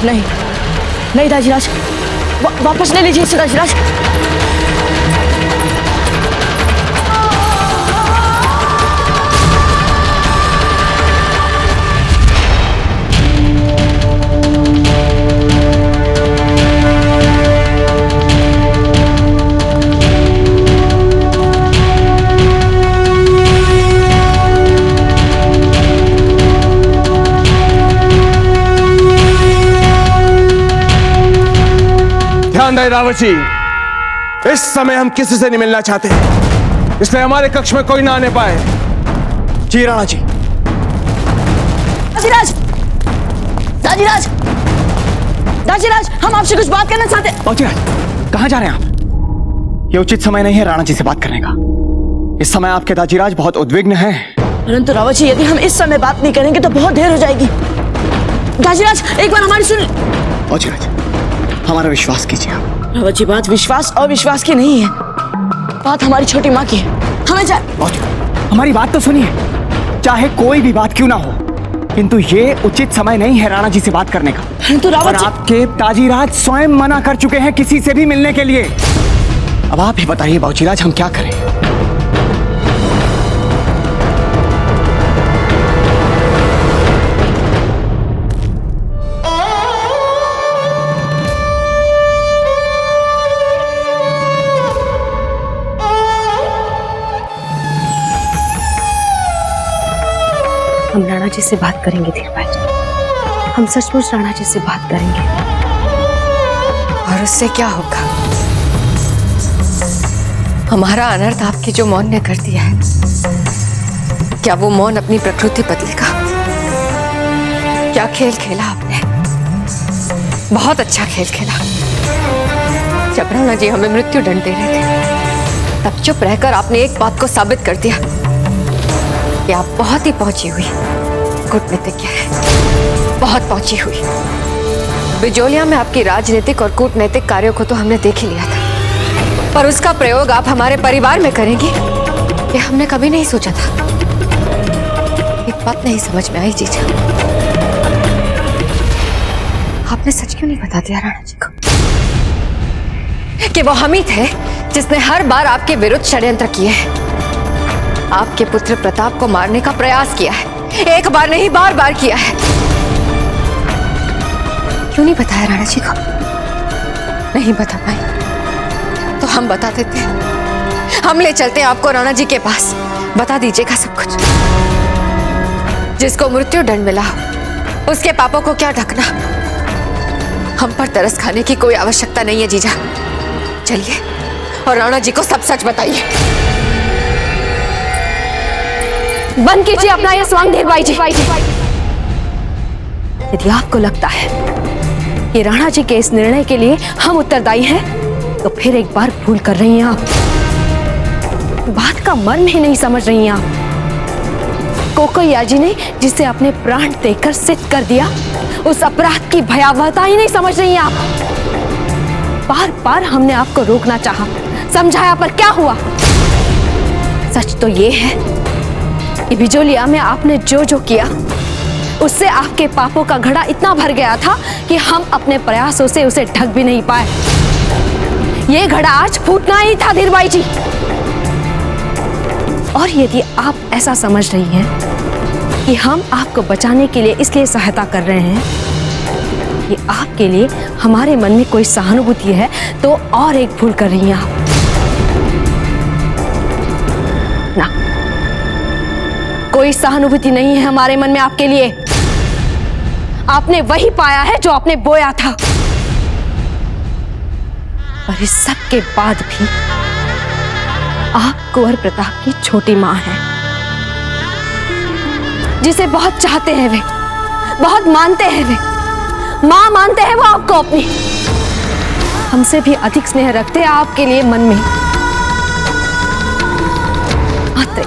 नहीं नहीं दाजीराज, वापस ले लीजिए इसे दाजीराज। ध्यान दें रावत जी, इस समय हम किसी से नहीं मिलना चाहते, इसलिए हमारे कक्ष में कोई ना आने पाए। जी राणा जी। दाजीराज, दाजीराज, दाजीराज, हम आपसे कुछ बात करना चाहते हैं। दाजीराज, कहां जा रहे हैं आप? ये उचित समय नहीं है राणा जी से बात करने का। इस समय आपके दाजीराज बहुत उद्विग्न हैं। परंतु रावत जी, यदि हम इस समय बात नहीं करेंगे तो बहुत देर हो जाएगी। दाजीराज, एक बार हमारी सुन। दाजीराज, हमारा विश्वास कीजिए आप। रावत जी, बात विश्वास अविश्वास की नहीं है, बात हमारी छोटी माँ की है। हमें हमारी बात तो सुनिए, चाहे कोई भी बात क्यों ना हो, किंतु ये उचित समय नहीं है राणा जी से बात करने का। परंतु रावत जी, आपके दाजीराज स्वयं मना कर चुके हैं किसी से भी मिलने के लिए। अब आप ही बताइए बाबूजीराज, हम क्या करें? हम राणा जी से बात करेंगे धीरबाई जी, हम सचमुच राणा जी से बात करेंगे। और उससे क्या होगा? हमारा अनर्थ आपके जो मौन ने कर दिया है, क्या वो मौन अपनी प्रकृति बदलेगा? क्या खेल खेला आपने, बहुत अच्छा खेल खेला। जब राणा जी हमें मृत्यु दंड दे रहे थे, तब चुप रहकर आपने एक बात को साबित कर दिया कि आप बहुत ही पहुंची हुई कूटनीतिज्ञ है, बहुत पहुंची हुई। बिजोलिया में आपकी राजनीतिक और कूटनीतिक कार्यों को तो हमने देख ही लिया था, पर उसका प्रयोग आप हमारे परिवार में करेंगी, ये हमने कभी नहीं सोचा था। एक बात नहीं समझ में आई जीजा, आपने सच क्यों नहीं बता दिया राणा जी को कि वो हम ही थे जिसने हर बार आपके विरुद्ध षड्यंत्र किए हैं, आपके पुत्र प्रताप को मारने का प्रयास किया है, एक बार नहीं बार बार किया है। क्यों नहीं बताया राणा जी को? नहीं बता पाए तो हम बता देते हैं, हम ले चलते हैं आपको राणा जी के पास, बता दीजिएगा सब कुछ। जिसको मृत्यु दंड मिला उसके पापों को क्या ढकना, हम पर तरस खाने की कोई आवश्यकता नहीं है जीजा। चलिए और राणा जी को सब सच बताइए। बंद कीजिए अपना यह स्वांग धीरबाई जी। यदि आपको लगता है कि राणा जी के इस निर्णय के लिए हम उत्तरदायी हैं, तो फिर एक बार भूल कर रही हैं आप। बात का मर्म ही नहीं समझ रही हैं आप। कोकोया जी ने जिसे अपने प्राण देकर सिद्ध कर दिया, उस अपराध की भयावहता ही नहीं समझ रही हैं आप। बार बार हमने आपको रोकना चाहा, समझाया, पर क्या हुआ? सच तो ये है कि बिजोलिया में आपने जो जो किया, उससे आपके पापों का घड़ा इतना भर गया था कि हम अपने प्रयासों से उसे ढक भी नहीं पाए। ये घड़ा आज फूटना ही था धीरबाई जी। और यदि आप ऐसा समझ रही हैं कि हम आपको बचाने के लिए इसलिए सहायता कर रहे हैं कि आपके लिए हमारे मन में कोई सहानुभूति है, तो और एक भूल कर रही हैं आप। ना, कोई सहानुभूति नहीं है हमारे मन में आपके लिए। आपने वही पाया है जो आपने बोया था। और इस सब के बाद भी आप कुंवर प्रताप की छोटी मां हैं, जिसे बहुत चाहते हैं वे, बहुत मानते हैं वे, मां मानते हैं वो आपको अपनी। हमसे भी अधिक स्नेह रखते हैं आपके लिए मन में। मात्र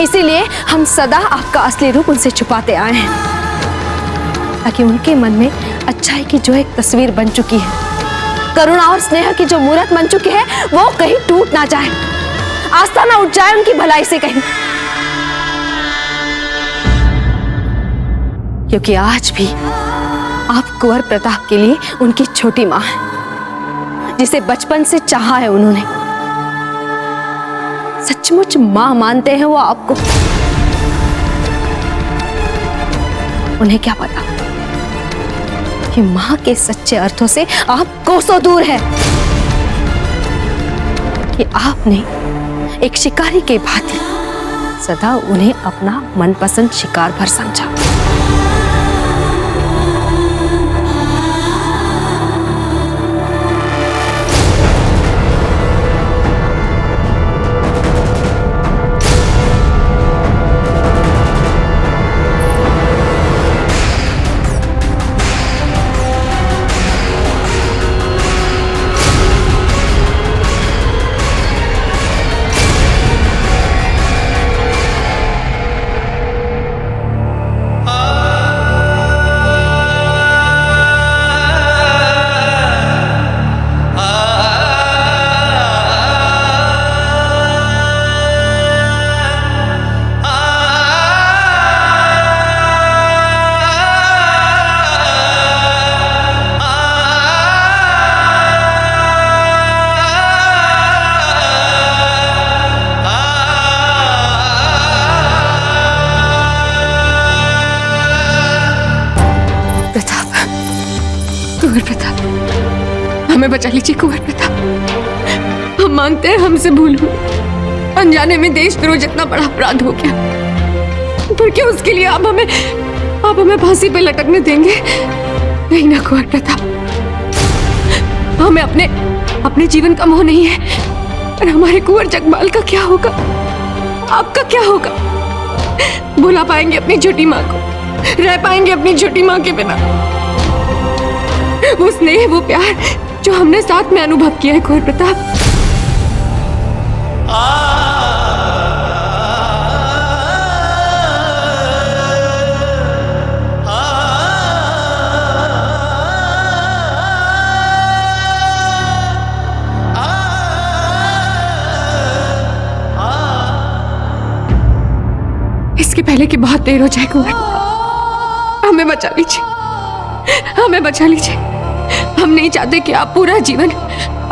इसीलिए हम सदा आपका असली रूप उनसे छुपाते आए हैं, ताकि उनके मन में अच्छाई की जो एक तस्वीर बन चुकी है, करुणा और स्नेह की जो मूर्त बन चुकी है, वो कहीं टूट ना जाए, आस्था ना उठ जाए उनकी भलाई से कहीं। क्योंकि आज भी आप कुंवर प्रताप के लिए उनकी छोटी माँ है, जिसे बचपन से चाहा है उन्होंने। सचमुच माँ मानते हैं वो आपको? उन्हें क्या पता कि माँ के सच्चे अर्थों से आप कोसों दूर है, कि आपने एक शिकारी के भांति सदा उन्हें अपना मनपसंद शिकार भर समझा। कुंवर प्रताप, हमें बचा लीजिए कुंवर प्रताप। हम मांगते हैं हमसे भूल हुई। अनजाने में देशद्रोह जितना बड़ा अपराध हो गया, पर क्या उसके लिए आप हमें फांसी पे लटकने देंगे? नहीं ना कुंवर प्रताप, हमें अपने जीवन का मोह नहीं है, पर हमारे कुंवर जगपाल का क्या होगा? आपका क्या होगा? भुला पाएंगे अपनी छोटी माँ को? रह पाएंगे अपनी छोटी माँ के बिना? वो स्नेह, वो प्यार जो हमने साथ में अनुभव किया है कुंवर प्रताप, इसके पहले कि बहुत देर हो जाए कुंवर, हमें बचा लीजिए, हमें बचा लीजिए। हम नहीं चाहते कि आप पूरा जीवन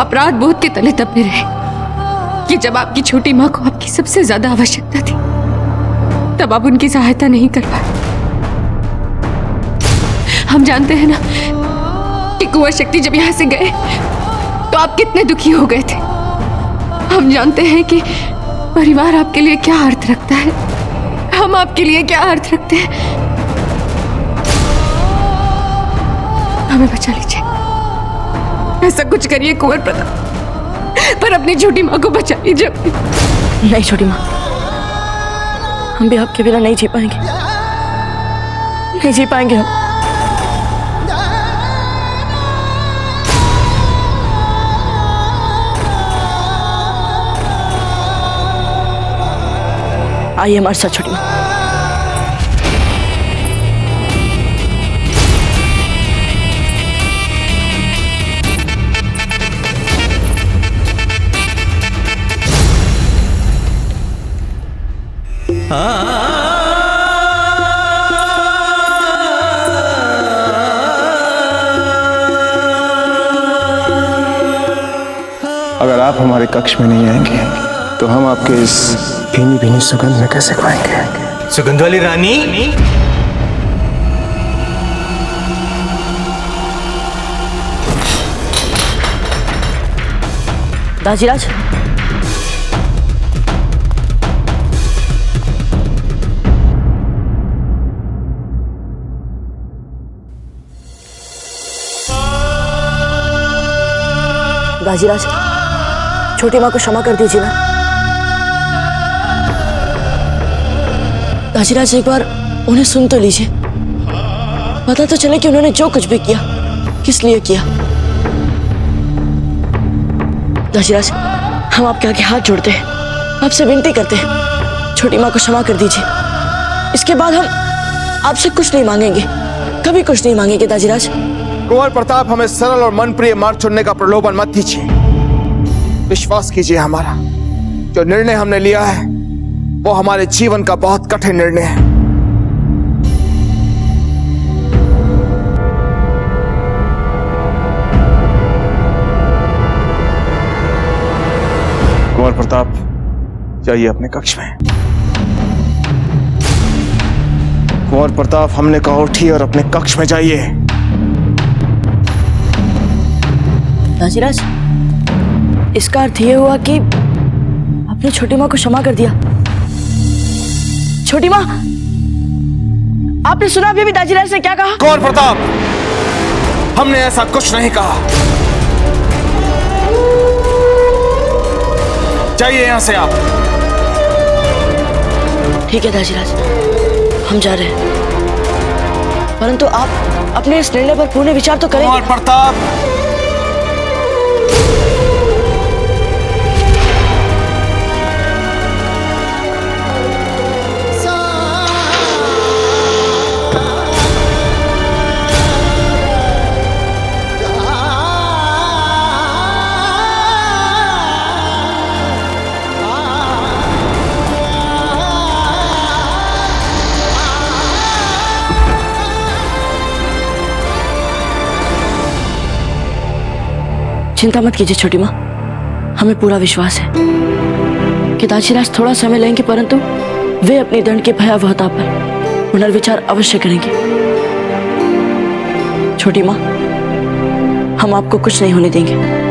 अपराध बोध के तले दबे रहे, कि जब आपकी छोटी माँ को आपकी सबसे ज्यादा आवश्यकता थी तब आप उनकी सहायता नहीं कर पाए। हम जानते हैं ना कि कुंवर शक्ति जब यहाँ से गए तो आप कितने दुखी हो गए थे। हम जानते हैं कि परिवार आपके लिए क्या अर्थ रखता है, हम आपके लिए क्या अर्थ रखते हैं। हमें बचा लीजिए, ऐसा कुछ करिए कुंवर प्रताप, पर अपनी छोटी माँ को बचा लीजिए। नहीं छोटी माँ, हम भी आपके बिना नहीं जी पाएंगे, नहीं जी पाएंगे हम। आइए हमारे साथ छोटी माँ। अगर आप हमारे कक्ष में नहीं आएंगे तो हम आपके इस भीनी भीनी सुगंध में कैसे खाएंगे? सुगंध वाली रानी, दाजीराज, दाजीराज, छोटी माँ को क्षमा कर दीजिए ना। दाजीराज, एक बार उन्हें सुन तो लीजिए, पता तो चले कि उन्होंने जो कुछ भी किया किस लिए किया। दाजीराज, हम आपके आगे हाथ जोड़ते हैं, आपसे विनती करते हैं, छोटी माँ को क्षमा कर दीजिए। इसके बाद हम आपसे कुछ नहीं मांगेंगे, कभी कुछ नहीं मांगेंगे। दाजीराज, कुंवर प्रताप, हमें सरल और मनप्रिय मार्ग चुनने का प्रलोभन मत दीजिए। विश्वास कीजिए, हमारा जो निर्णय हमने लिया है वो हमारे जीवन का बहुत कठिन निर्णय है। कुंवर प्रताप, जाइए अपने कक्ष में। कुंवर प्रताप, हमने कहा उठिए और अपने कक्ष में जाइए। दाजीराज, इसका अर्थ ये हुआ कि आपने छोटी माँ को क्षमा कर दिया। छोटी माँ, आपने सुना अभी दाजीराज ने क्या कहा? कुंवर प्रताप, हमने ऐसा कुछ नहीं कहा। जाइए यहां से आप। ठीक है दाजीराज, हम जा रहे हैं, परंतु आप अपने इस निर्णय पर पूर्ण विचार तो करें। कुंवर प्रताप, चिंता मत कीजिए छोटी माँ, हमें पूरा विश्वास है कि दाजीराज थोड़ा समय लेंगे, परंतु वे अपनी दंड की भयावहता पर पुनर्विचार अवश्य करेंगे। छोटी माँ, हम आपको कुछ नहीं होने देंगे।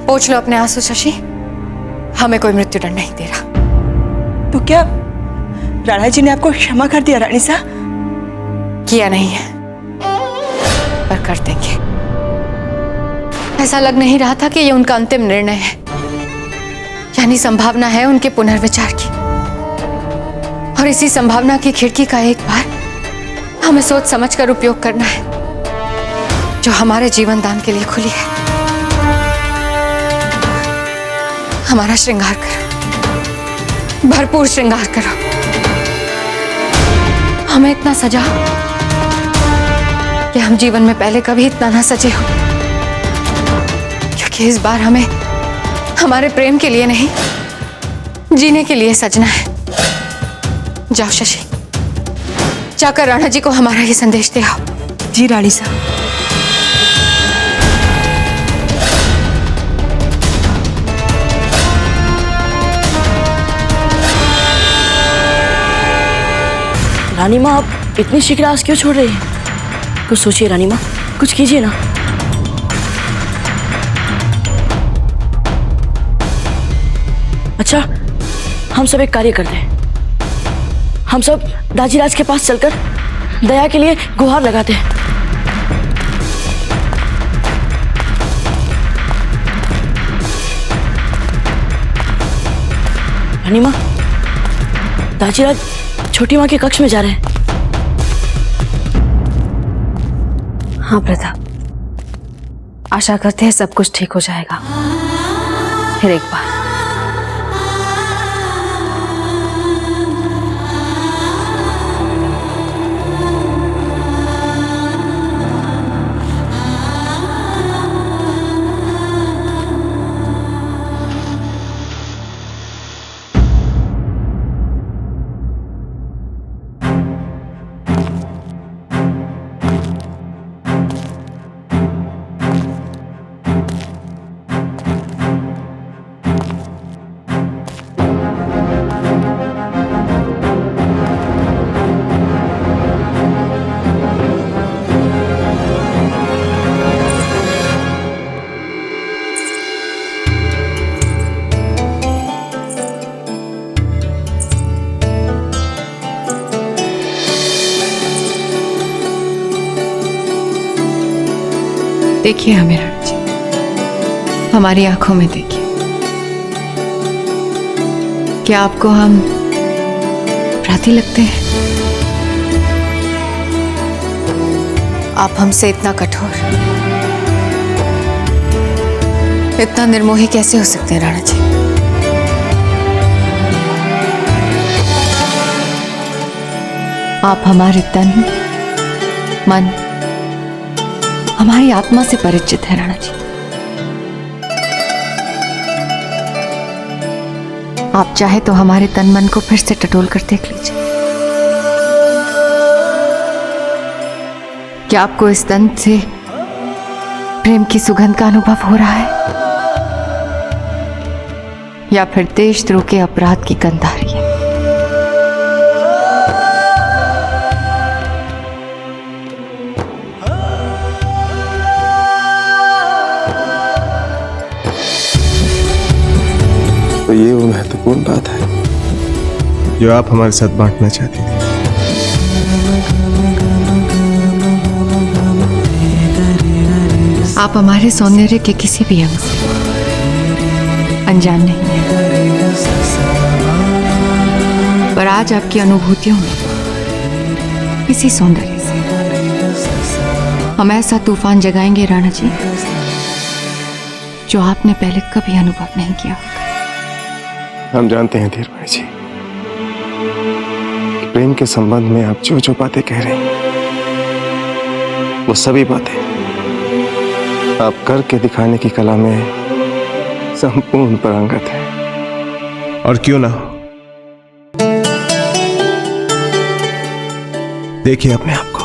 पोंछ लो अपने आंसू शशि, हमें कोई मृत्युदंड नहीं दे रहा। तो क्या राणा जी ने आपको क्षमा कर दिया रानी सा? किया नहीं है, पर कर देंगे। ऐसा लग नहीं रहा था कि ये उनका अंतिम निर्णय है, यानी संभावना है उनके पुनर्विचार की, और इसी संभावना की खिड़की का एक बार हमें सोच समझकर उपयोग करना है, जो हमारे जीवन दान के लिए खुली है। हमारा श्रृंगार करो, भरपूर श्रृंगार करो, हमें इतना सजाओ कि हम जीवन में पहले कभी इतना ना सजे हो, क्योंकि इस बार हमें हमारे प्रेम के लिए नहीं, जीने के लिए सजना है। जाओ शशि, जाकर राणा जी को हमारा ये संदेश दे आओ। जी रानी सा। रानी माँ, आप इतनी शीघ्र आस क्यों छोड़ रही हैं? कुछ सोचिए रानी माँ, कुछ कीजिए ना। अच्छा, हम सब एक कार्य करते हैं। हम सब दाजीराज के पास चलकर दया के लिए गुहार लगाते हैं। रानी माँ, दाजीराज छोटी माँ के कक्ष में जा रहे हैं। हाँ प्रताप, आशा करते हैं सब कुछ ठीक हो जाएगा। फिर एक बार देखिए हमें राणा जी, हमारी आंखों में देखिए, क्या आपको हम अपराधी लगते हैं? आप हमसे इतना कठोर, इतना निर्मोही कैसे हो सकते हैं राणा जी? आप हमारे तन, मन, हमारी आत्मा से परिचित है राणा जी। आप चाहे तो हमारे तन मन को फिर से टटोल कर देख लीजिए। क्या आपको इस दंत से प्रेम की सुगंध का अनुभव हो रहा है, या फिर देशद्रोह के अपराध की गंध आ रही है? तो ये वो महत्वपूर्ण बात है जो आप हमारे साथ बांटना चाहती थी। आप हमारे सौंदर्य के किसी भी अंग से अनजान नहीं है, पर आज आपकी अनुभूतियों में इसी सौंदर्य से हम ऐसा तूफान जगाएंगे राणा जी, जो आपने पहले कभी अनुभव नहीं किया होगा। हम जानते हैं धीर भाई जी, प्रेम के संबंध में आप जो जो बातें कह रहे हैं वो सभी बातें आप करके दिखाने की कला में संपूर्ण पारंगत है। और क्यों ना हो, देखिए अपने आप को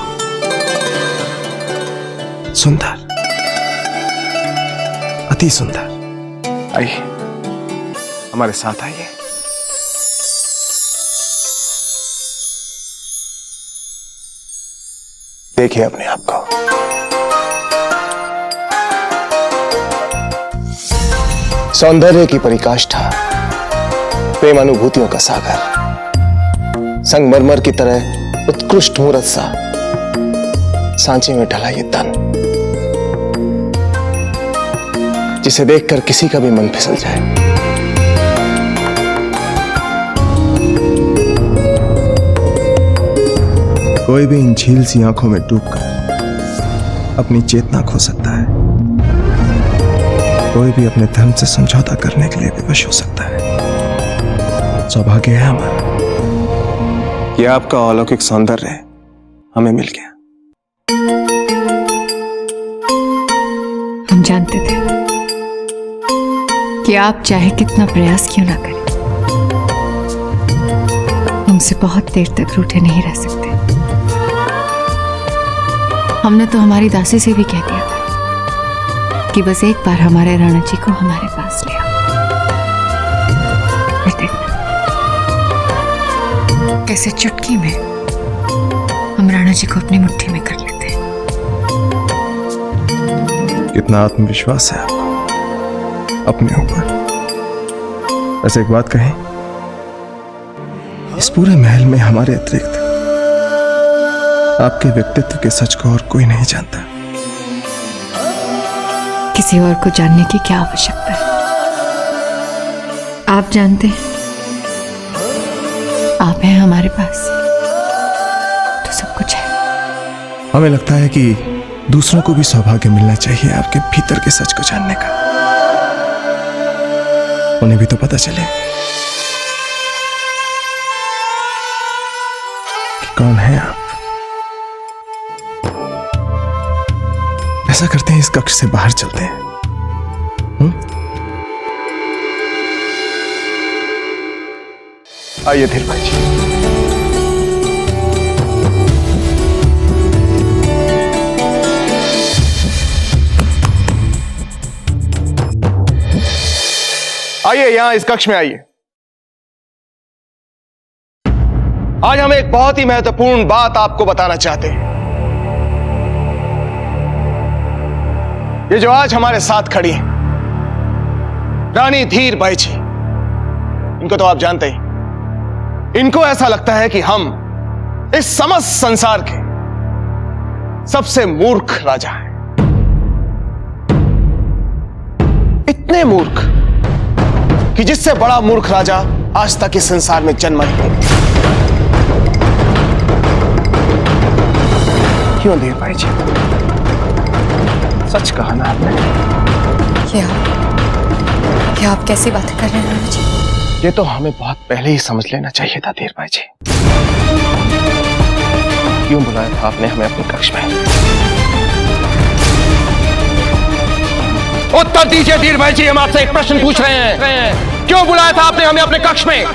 सुंदर, अति सुंदर। आइए हमारे साथ आइए। देखिए अपने आप को। सौंदर्य की परिकाष्ठा, प्रेम अनुभूतियों का सागर, संगमरमर की तरह उत्कृष्ट मूर्त सा सांचे में ढला ये तन, जिसे देखकर किसी का भी मन फिसल जाए। कोई भी इन झील सी आंखों में डूबकर अपनी चेतना खो सकता है, कोई भी अपने धर्म से समझौता करने के लिए विवश हो सकता है। सौभाग्य है हमारा कि आपका अलौकिक सौंदर्य हमें मिल गया। हम जानते थे कि आप चाहे कितना प्रयास क्यों ना करें, हमसे बहुत देर तक रूठे नहीं रह सकते। हमने तो हमारी दासी से भी कह दिया था कि बस एक बार हमारे राणा जी को हमारे पास ले आओ, और देखना कैसे चुटकी में हम राणा जी को अपनी मुट्ठी में कर लेते हैं। कितना आत्मविश्वास है आपको अपने ऊपर। ऐसे एक बात कहें, इस पूरे महल में हमारे अतिरिक्त आपके व्यक्तित्व के सच को और कोई नहीं जानता। किसी और को जानने की क्या आवश्यकता है? आप जानते हैं, आप हैं हमारे पास तो सब कुछ है। हमें लगता है कि दूसरों को भी सौभाग्य मिलना चाहिए आपके भीतर के सच को जानने का। उन्हें भी तो पता चले कि कौन है आप। ऐसा करते हैं, इस कक्ष से बाहर चलते हैं। आइए धीर भाई जी। आइए यहां इस कक्ष में आइए। आज हम एक बहुत ही महत्वपूर्ण बात आपको बताना चाहते हैं। ये जो आज हमारे साथ खड़ी हैं, रानी धीर बाई जी, इनको तो आप जानते ही। इनको ऐसा लगता है कि हम इस समस्त संसार के सबसे मूर्ख राजा हैं। इतने मूर्ख कि जिससे बड़ा मूर्ख राजा आज तक इस संसार में जन्म नहीं लिया। क्यों धीर भाई जी, सच कहा ना आपने? क्या आप कैसी बातें कर रहे हैं राणा जी? ये तो हमें बहुत पहले ही समझ लेना चाहिए था धीर भाई जी। क्यों बुलाया था आपने हमें अपने कक्ष में? उत्तर दीजिए धीर भाई जी, हम आपसे एक प्रश्न पूछ रहे हैं। क्यों बुलाया था आपने हमें अपने कक्ष में?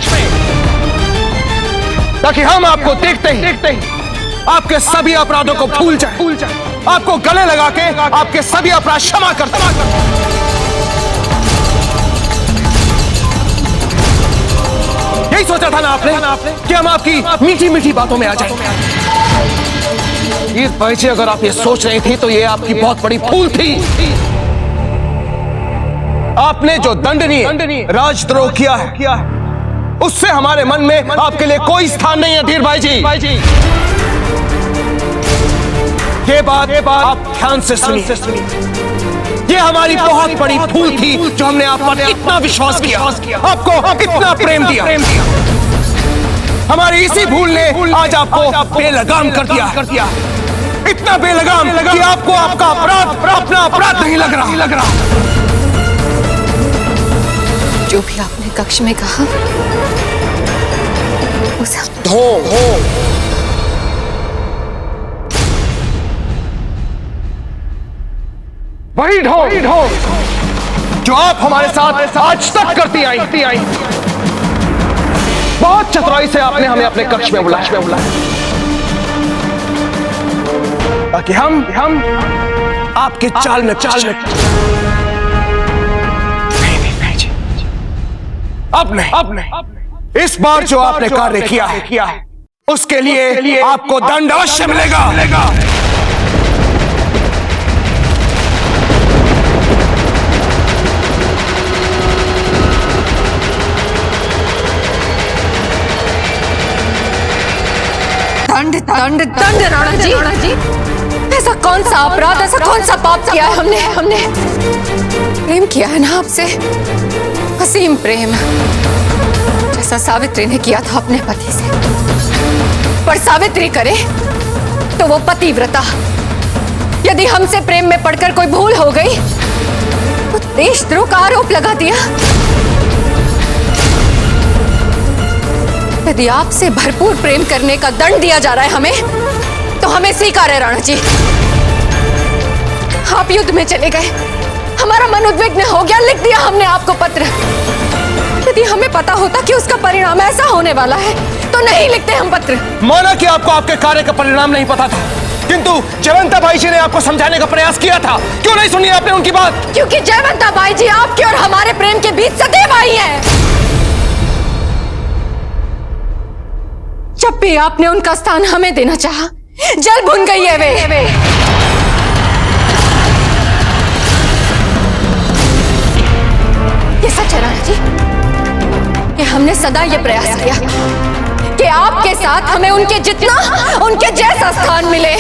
ताकि हम आपको देखते ही आपके सभी अपराधों को भूल जाए, आपको गले लगा के आपके सभी अपराध क्षमा कर यही सोचा था ना आपने कि हम आपकी मीठी मीठी बातों में आ जाएंगे। वीर बाई जी, अगर आप ये सोच रही थी तो ये आपकी बहुत बड़ी भूल थी। आपने जो दंडनीय राजद्रोह किया है उससे हमारे मन में आपके लिए कोई स्थान नहीं है धीर भाई जी। ये बात आप ध्यान से सुनिए। ये हमारी बहुत बड़ी भूल थी जो हमने आप पर इतना विश्वास किया, आपको इतना प्रेम दिया। हमारी इसी भूल ने आज आपको बेलगाम कर दिया। इतना बेलगाम कि आपको आपका अपना अपराध नहीं लग रहा। जो भी आपने कक्ष में कहा उसे वही ढोंग जो आप हमारे साथ आज तक करती आई। बहुत चतुराई से आपने हमें अपने कक्ष में बुलाया ताकि हम आपके चाल में अब नहीं। इस बार जो आपने कार्य किया है उसके लिए आपको दंड अवश्य मिलेगा। दंड राणा जी, ऐसा कौन सा अपराध, ऐसा कौन सा पाप किया है हमने प्रेम किया है ना आपसे, असीम प्रेम, जैसा सावित्री ने किया था अपने पति से। पर सावित्री करे तो वो पतिव्रता, यदि हमसे प्रेम में पड़कर कोई भूल हो गई तो देशद्रोह का आरोप लगा दिया। यदि आपसे भरपूर प्रेम करने का दंड दिया जा रहा है हमें, तो हमें स्वीकार है राणा जी। आप युद्ध में चले गए, हमारा मन उद्विग्न हो गया, लिख दिया हमने आपको पत्र। यदि हमें पता होता कि उसका परिणाम ऐसा होने वाला है तो नहीं लिखते हम पत्र। माना कि आपको आपके कार्य का परिणाम नहीं पता था, किंतु जयवंता बाई जी ने आपको समझाने का प्रयास किया था। क्यों नहीं सुनी आपने उनकी बात? क्योंकि जयवंता बाई जी आपके और हमारे प्रेम के बीच सदैव आई है। जब भी आपने उनका स्थान हमें देना चाहा, जल भुन गई है वे। ये सच है राणा जी कि हमने सदा ये प्रयास किया कि आपके साथ हमें उनके जितना, उनके जैसा स्थान मिले।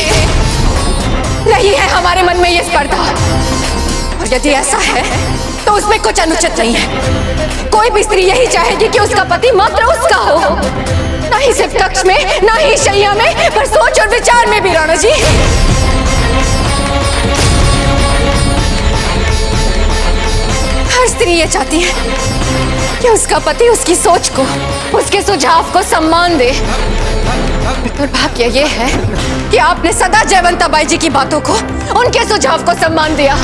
नहीं है हमारे मन में ये स्पर्धा, और यदि ऐसा है तो उसमें कुछ अनुचित नहीं है। कोई भी स्त्री यही चाहेगी कि उसका पति मात्र उसका हो, ना ही सिर्फ कक्ष में, ना ही शैया में, पर सोच और विचार में भी राणा जी। हर स्त्री ये चाहती है कि उसका पति उसकी सोच को, उसके सुझाव को सम्मान दे। दुर्भाग्य ये है कि आपने सदा जयवंता बाई जी की बातों को, उनके सुझाव को सम्मान दिया।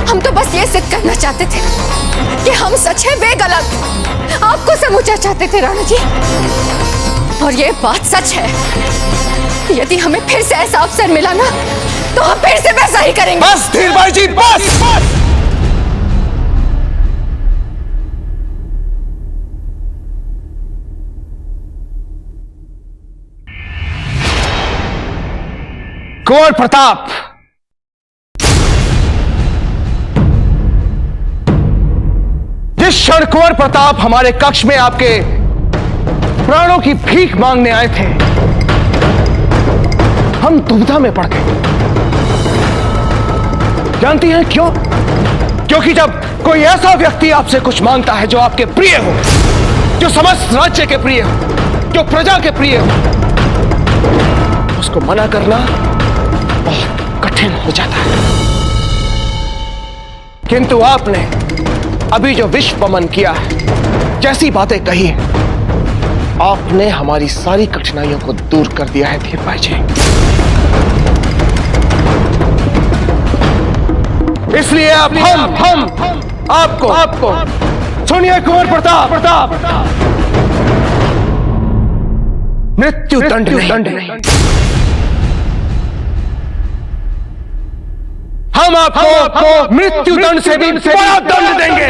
हम तो बस ये सिद्ध करना चाहते थे कि हम सच है, वे गलत। आपको समूचा चाहते थे राणा जी, और ये बात सच है। यदि हमें फिर से ऐसा अवसर मिला ना, तो हम फिर से वैसा ही करेंगे। बस धीर बाई जी, बस। कुंवर प्रताप, जिस क्षण कुंवर प्रताप हमारे कक्ष में आपके प्राणों की भीख मांगने आए थे, हम दुविधा में पड़ गए। जानती हैं क्यों? क्योंकि जब कोई ऐसा व्यक्ति आपसे कुछ मांगता है जो आपके प्रिय हो, जो समस्त राज्य के प्रिय हो, जो प्रजा के प्रिय हो, उसको मना करना बहुत कठिन हो जाता है। किंतु आपने अभी जो विश्वमन किया है, जैसी बातें कही है, आपने हमारी सारी कठिनाइयों को दूर कर दिया है धीर बाई जी। इसलिए अब हम आपको सुनिए कुंवर प्रताप मृत्यु दंड नहीं। हम आपको मृत्यु दंड से भी बड़ा दंड देंगे।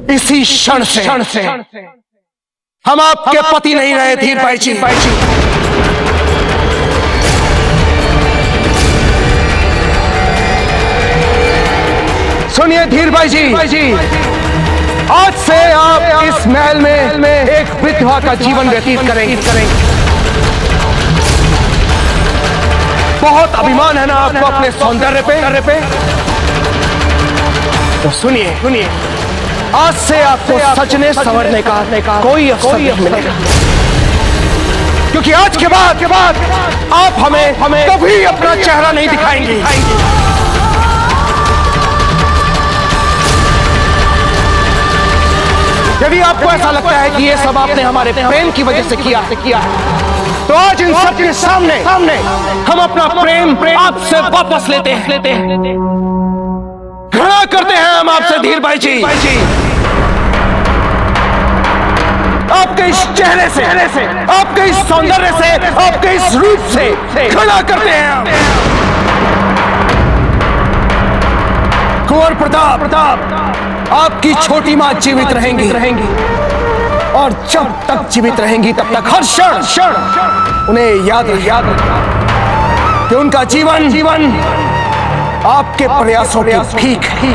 इसी क्षण से हम आपके पति नहीं रहे धीर भाई जी। सुनिए धीर भाई जी, आज से आप इस महल में एक विधवा का जीवन व्यतीत करेंगे। बहुत अभिमान है ना आपको अपने सौंदर्य पे? तो सुनिए, आज से आपको सजने संवरने का कोई अवसर नहीं मिलेगा, क्योंकि आज के बाद आप हमें कभी अपना चेहरा नहीं दिखाएंगे। यदि आपको ऐसा लगता है कि ये सब आपने हमारे प्रेम की वजह से किया है, तो आज इन सब के सामने हम अपना प्रेम आपसे वापस लेते हैं। घृणा करते हैं हम आपसे धीर भाई जी। आपके इस चेहरे से, आपके इस सौंदर्य से, आपके इस रूप से घृणा करते हैं हम। कुंवर प्रताप, आपकी छोटी मां जीवित रहेंगी और जब तक जीवित रहेंगी तब तक हर क्षण उन्हें याद कि उनका जीवन आपके प्रयासों की भीख है।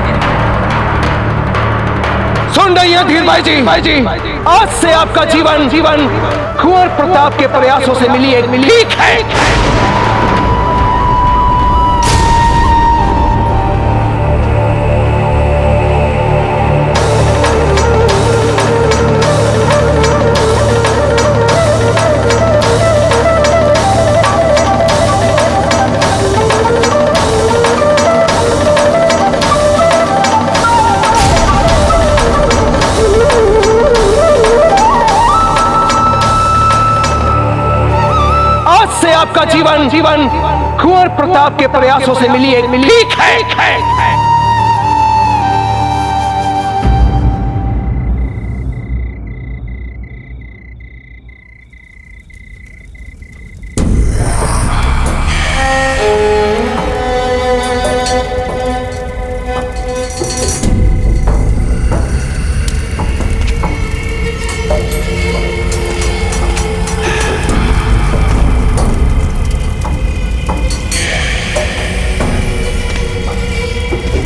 सुन रही हैं धीर भाई जी, आज से आपका जीवन कुंवर प्रताप के प्रयासों से मिली एक भीख है। आपका जीवन कुंवर प्रताप के प्रयासों से मिली एक भीख है।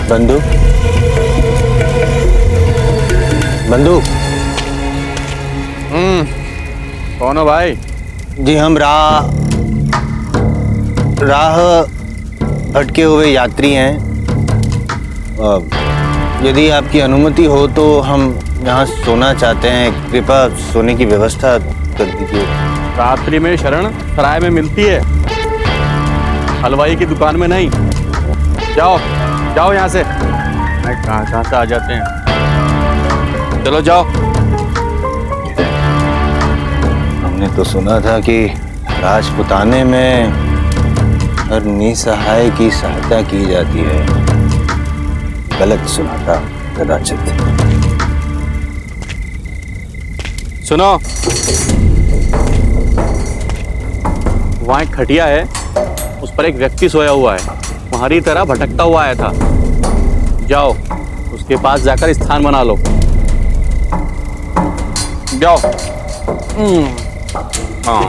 बंधु कौन हो भाई? जी हम राह भटके हुए यात्री हैं। यदि आपकी अनुमति हो तो हम यहाँ सोना चाहते हैं। कृपया सोने की व्यवस्था कर दीजिए। रात्रि में शरण सराय में मिलती है, हलवाई की दुकान में नहीं। जाओ यहाँ से। कहाँ से आ जाते हैं। चलो जाओ। हमने तो सुना था कि राजपुताने में हर निसहाय की सहायता की जाती है। गलत सुना था कदाचित। सुनो, वहाँ एक खटिया है, उस पर एक व्यक्ति सोया हुआ है। तुम्हारी तरह भटकता हुआ आया था। जाओ उसके पास जाकर स्थान बना लो। जाओ। हाँ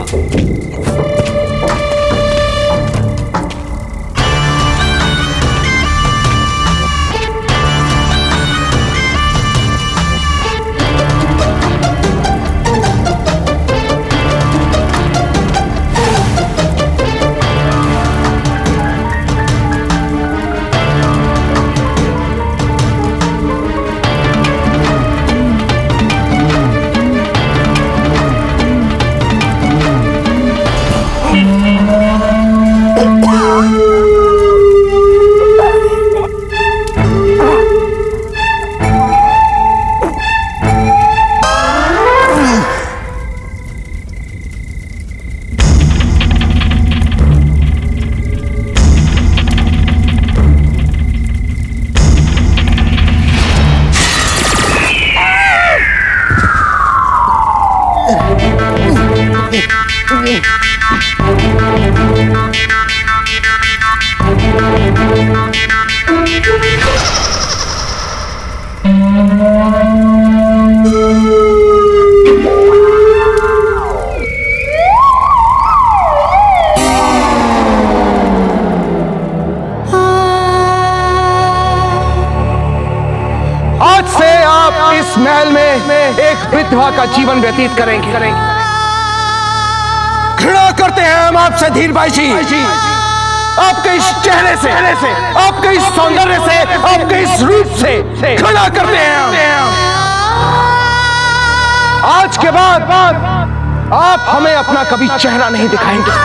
आज से आप इस महल में एक विधवा का जीवन व्यतीत करेंगे। घृणा करते हैं हम आपसे धीर भाई जी, आपके इस चेहरे से, आपके इस सौंदर्य से, आपके इस रूप से घृणा करते हैं हम। आज के बाद आप हमें अपना कभी चेहरा नहीं दिखाएंगे।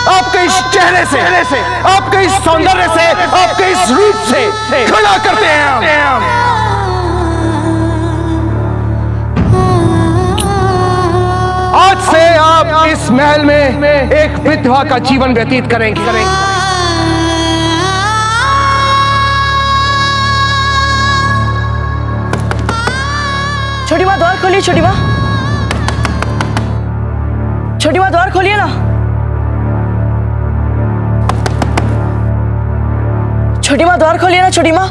आपके इस चेहरे से, आपके इस सौंदर्य से, आपके इस रूप से घृणा करते हैं हम। आज से आप इस महल में एक विधवा का जीवन व्यतीत करेंगे। छोटी माँ द्वार खोलिए, छोटी माँ, छोटी माँ द्वार खोलिए ना। छोटी माँ द्वार खोलिए ना, छोटी माँ।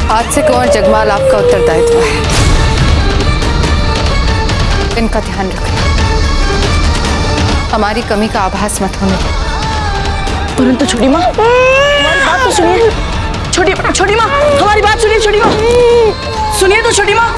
आज से कुंवर जगमाल आपका उत्तरदायित्व है। इनका ध्यान रखना, हमारी कमी का आभास मत होने दें। परंतु छोटी माँ, हमारी बात तो सुनिए। छोटी माँ, हमारी बात सुनिए। छोटी माँ, सुनिए तो छोटी माँ।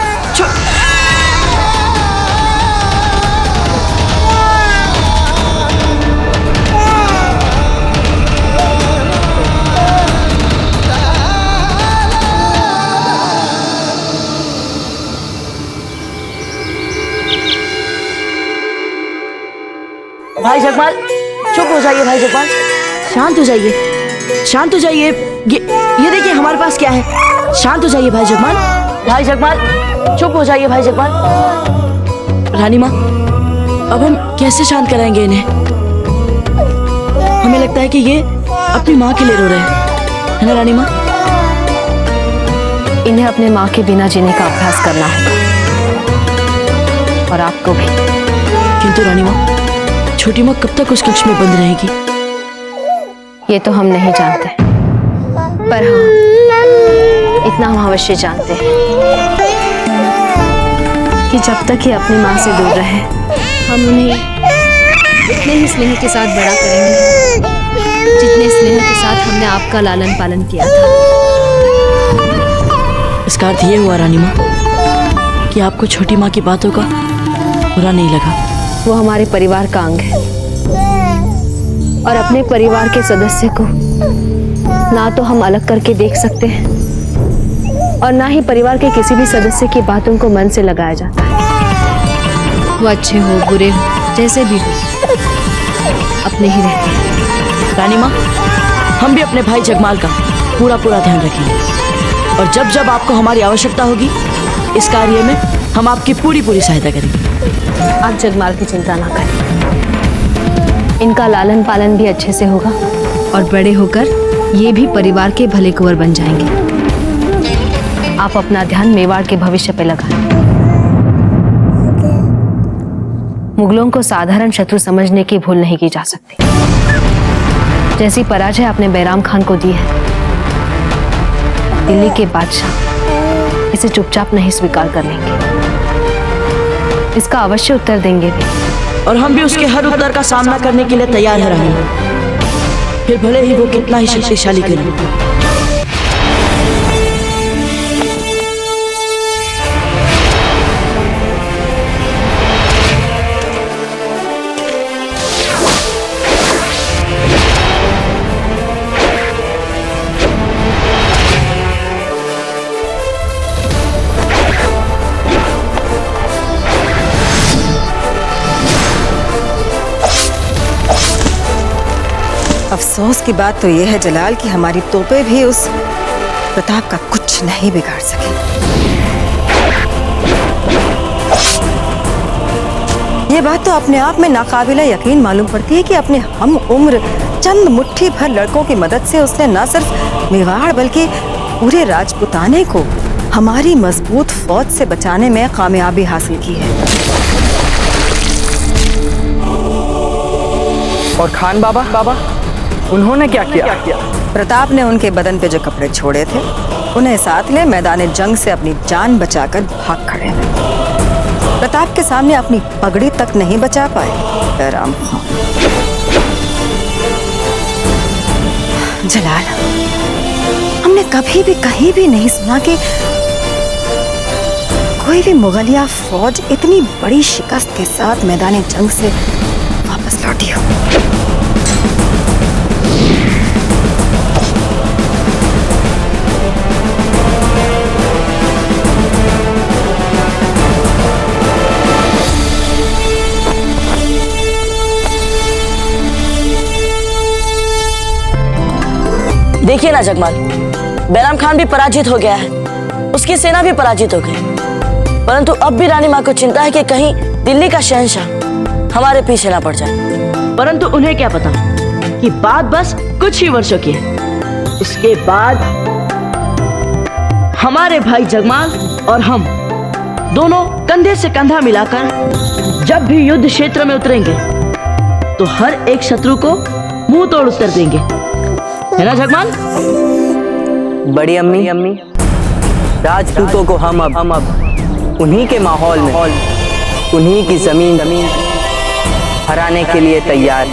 भाई जगमाल, चुप हो जाइए। भाई जगमाल, शांत हो जाइए, शांत हो जाइए। ये देखिए हमारे पास क्या है। शांत हो जाइए भाई जगमाल। भाई जगमाल, चुप हो जाइए भाई जगमाल। रानी माँ, अब हम कैसे शांत कराएंगे इन्हें? हमें लगता है कि ये अपनी माँ के लिए रो रहे हैं, है ना रानी माँ? इन्हें अपने माँ के बिना जीने का अभ्यास करना है, और आपको भी। किंतु रानी माँ, छोटी माँ कब तक उस कक्ष में बंद रहेगी? ये तो हम नहीं जानते, पर हाँ, इतना हम अवश्य जानते हैं कि जब तक ये अपनी माँ से दूर रहे, हम उन्हें उतने ही स्नेह के साथ बड़ा करेंगे जितने स्नेह के साथ हमने आपका लालन पालन किया था। इसका अर्थ ये हुआ रानी माँ कि आपको छोटी माँ की बातों का बुरा नहीं लगा। वो हमारे परिवार का अंग है और अपने परिवार के सदस्य को ना तो हम अलग करके देख सकते हैं और ना ही परिवार के किसी भी सदस्य की बातों को मन से लगाया जाता है। वो अच्छे हो बुरे हो जैसे भी हो अपने ही रहते हैं। रानी माँ, हम भी अपने भाई जगमाल का पूरा ध्यान रखेंगे और जब जब आपको हमारी आवश्यकता होगी इस कार्य में हम आपकी पूरी सहायता करेंगे। आप जगमाल की चिंता ना करें, इनका लालन पालन भी अच्छे से होगा और बड़े होकर ये भी परिवार के भले कुंवर बन जाएंगे। आप अपना ध्यान मेवाड़ के भविष्य पे लगाएं। मुगलों को साधारण शत्रु समझने की भूल नहीं की जा सकती। जैसी पराजय आपने बैराम खान को दी है, दिल्ली के बादशाह इसे चुपचाप नहीं स्वीकार कर लेंगे, इसका अवश्य उत्तर देंगे भी। और हम भी उसके हर उत्तर का सामना करने के लिए तैयार है रानी, फिर भले ही वो कितना ही शक्तिशाली क्यों न हो। अफसोस की बात तो यह है जलाल कि हमारी तोपें भी उस प्रताप का कुछ नहीं बिगाड़ सके। ये बात तो अपने आप में नाकाबिला यकीन मालूम पड़ती है कि अपने हम उम्र चंद मुट्ठी भर लड़कों की मदद से उसने न सिर्फ मेवाड़ बल्कि पूरे राजपुताने को हमारी मजबूत फौज से बचाने में कामयाबी हासिल की है। और खान बाबा उन्होंने क्या किया? प्रताप ने उनके बदन पे जो कपड़े छोड़े थे उन्हें साथ ले मैदान जंग से अपनी जान बचाकर भाग खड़े हैं। प्रताप के सामने अपनी पगड़ी तक नहीं बचा पाए बैराम खान। जलाल, हमने कभी भी कहीं भी नहीं सुना कि कोई भी मुगलिया फौज इतनी बड़ी शिकस्त के साथ मैदान जंग से वापस लौटी हो। देखिए ना जगमाल, बैराम खान भी पराजित हो गया है, उसकी सेना भी पराजित हो गई, परंतु अब भी रानी माँ को चिंता है कि कहीं दिल्ली का शहंशाह हमारे पीछे ना पड़ जाए। परंतु उन्हें क्या पता कि बात बस कुछ ही वर्षों की है। उसके बाद हमारे भाई जगमाल और हम दोनों कंधे से कंधा मिलाकर जब भी युद्ध क्षेत्र में उतरेंगे तो हर एक शत्रु को मुंह तोड़ उत्तर देंगे, है ना जगमाल? बड़ी अम्मी, राजपूतों को हम अब उन्हीं के माहौल में उन्हीं की जमीन हराने के लिए तैयार।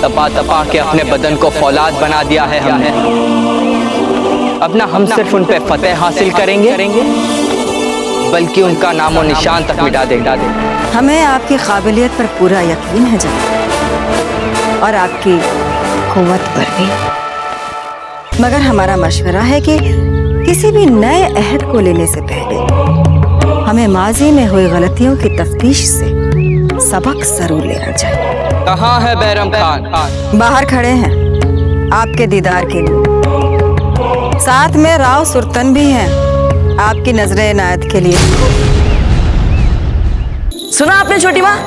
तपा के अपने बदन को फौलाद बना दिया है हमने। अब ना हम सिर्फ उन पे फतेह हासिल करेंगे बल्कि उनका नामो निशान तक मिटा देंगे। हमें आपकी काबिलियत पर पूरा यकीन है जनाब, और आपकी कुव्वत पर भी। मगर हमारा मशवरा है कि किसी भी नए अहद को लेने से पहले हमें माजी में हुई गलतियों की तफ्तीश से सबक जरूर लेना चाहिए। कहाँ है बैरम खान? बाहर खड़े हैं आपके दीदार के लिए, साथ में राव सुरतन भी हैं आपकी नजरे इनायत के लिए। सुना आपने छोटी माँ,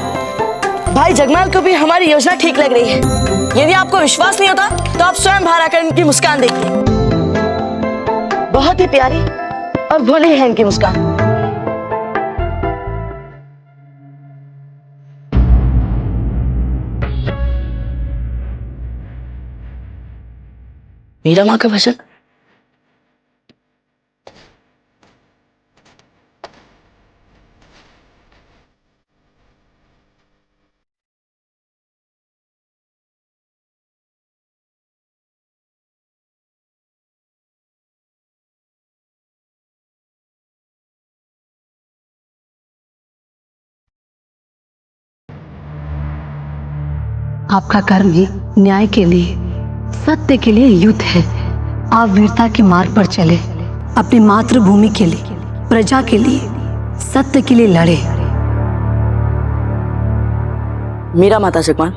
भाई जगमाल को भी हमारी योजना ठीक लग रही है। यदि आपको विश्वास नहीं होता तो आप स्वयं बाहर आकर इनकी मुस्कान देखिए, बहुत ही प्यारी और भोली है इनकी मुस्कान। मीरा माँ का भजन आपका कर्म ही न्याय के लिए, सत्य के लिए युद्ध है। आप वीरता के मार्ग पर चले, अपनी मातृभूमि के लिए, प्रजा के लिए, सत्य के लिए लड़े। मीरा माता जगमान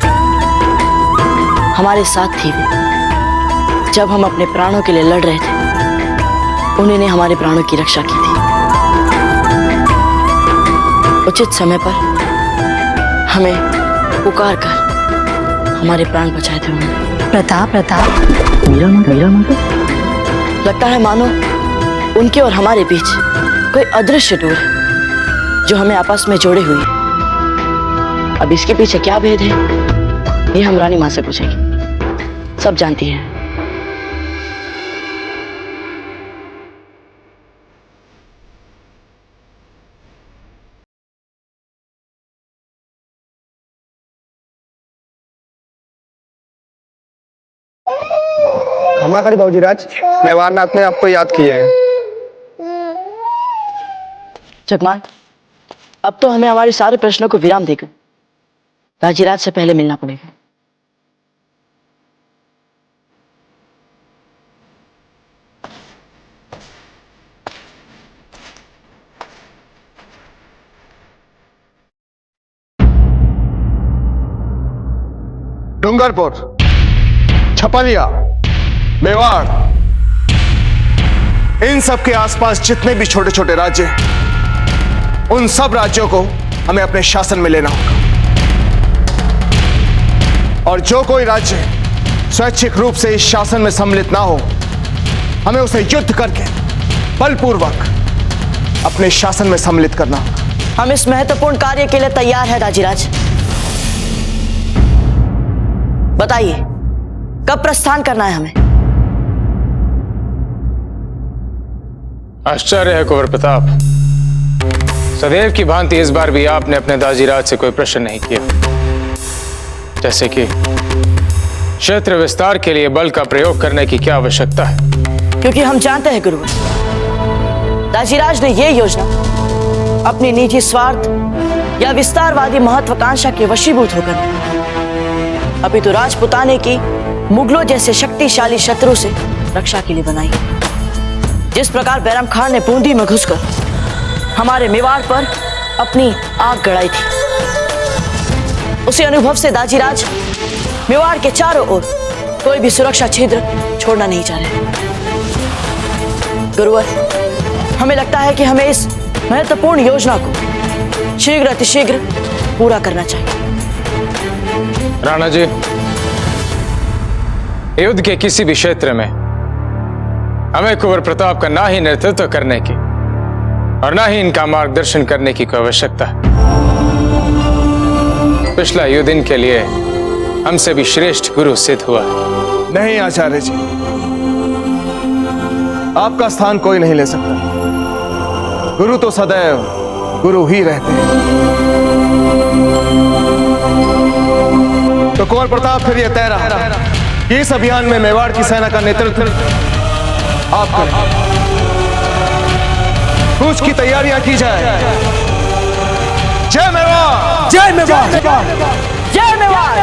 हमारे साथ थी वो। जब हम अपने प्राणों के लिए लड़ रहे थे, उन्हीं ने हमारे प्राणों की रक्षा की थी। उचित समय पर हमें पुकार कर हमारे प्राण बचाए थे उन्होंने। प्रताप मीरा माता लगता है मानो उनके और हमारे बीच कोई अदृश्य डोर है जो हमें आपस में जोड़े हुए है। अब इसके पीछे क्या भेद है, ये हम रानी माँ से पूछेंगे, सब जानती हैं। हमारे बाबूजी राज, मेवाड़नाथ ने आपको याद किया है। जगमान, अब तो हमें हमारे सारे प्रश्नों को विराम देकर राजीराज से पहले मिलना पड़ेगा। डूंगरपुर, छपलिया, मेवाड़, इन सब के आसपास जितने भी छोटे छोटे राज्य हैं, उन सब राज्यों को हमें अपने शासन में लेना होगा। और जो कोई राज्य स्वैच्छिक रूप से इस शासन में सम्मिलित ना हो, हमें उसे युद्ध करके बलपूर्वक अपने शासन में सम्मिलित करना होगा। हम इस महत्वपूर्ण कार्य के लिए तैयार हैं राजीराज। बताइए, कब प्रस्थान करना है हमें? आश्चर्य है कुंवर प्रताप, सदैव की भांति इस बार भी आपने अपने दाजीराज से कोई प्रश्न नहीं किया। जैसे कि क्षेत्र विस्तार के लिए बल का प्रयोग करने की क्या आवश्यकता है? क्योंकि हम जानते हैं गुरुवर, दाजीराज ने यह योजना अपनी निजी स्वार्थ या विस्तारवादी महत्वाकांक्षा के वशीभूत होकर अभी तो राजपुताने की मुगलों जैसे शक्तिशाली शत्रु से रक्षा के लिए बनाई। जिस प्रकार बैरम खान ने बूंदी में घुसकर हमारे मेवाड़ पर अपनी आग गड़ाई थी, उसी अनुभव से दाजीराज मेवाड़ के चारों ओर कोई भी सुरक्षा छिद्र छोड़ना नहीं चाह रहे। गुरुवर, हमें लगता है कि हमें इस महत्वपूर्ण योजना को शीघ्र अतिशीघ्र पूरा करना चाहिए। राणा जी, युद्ध के किसी भी क्षेत्र में हमें कुंवर प्रताप का ना ही नेतृत्व करने की और ना ही इनका मार्गदर्शन करने की कोई आवश्यकता है। पिछला युद्ध इनके लिए हमसे भी श्रेष्ठ गुरु सिद्ध हुआ है। नहीं आचार्य जी, आपका स्थान कोई नहीं ले सकता। गुरु तो सदैव गुरु ही रहते हैं। तो कुंवर प्रताप फिर यह तय रहा कि इस अभियान में मेवाड़ की सेना का नेतृत्व आप करें। कूच की तैयारियां की जाए। जय मेवाड़! जय मेवाड़! जय मेवाड़!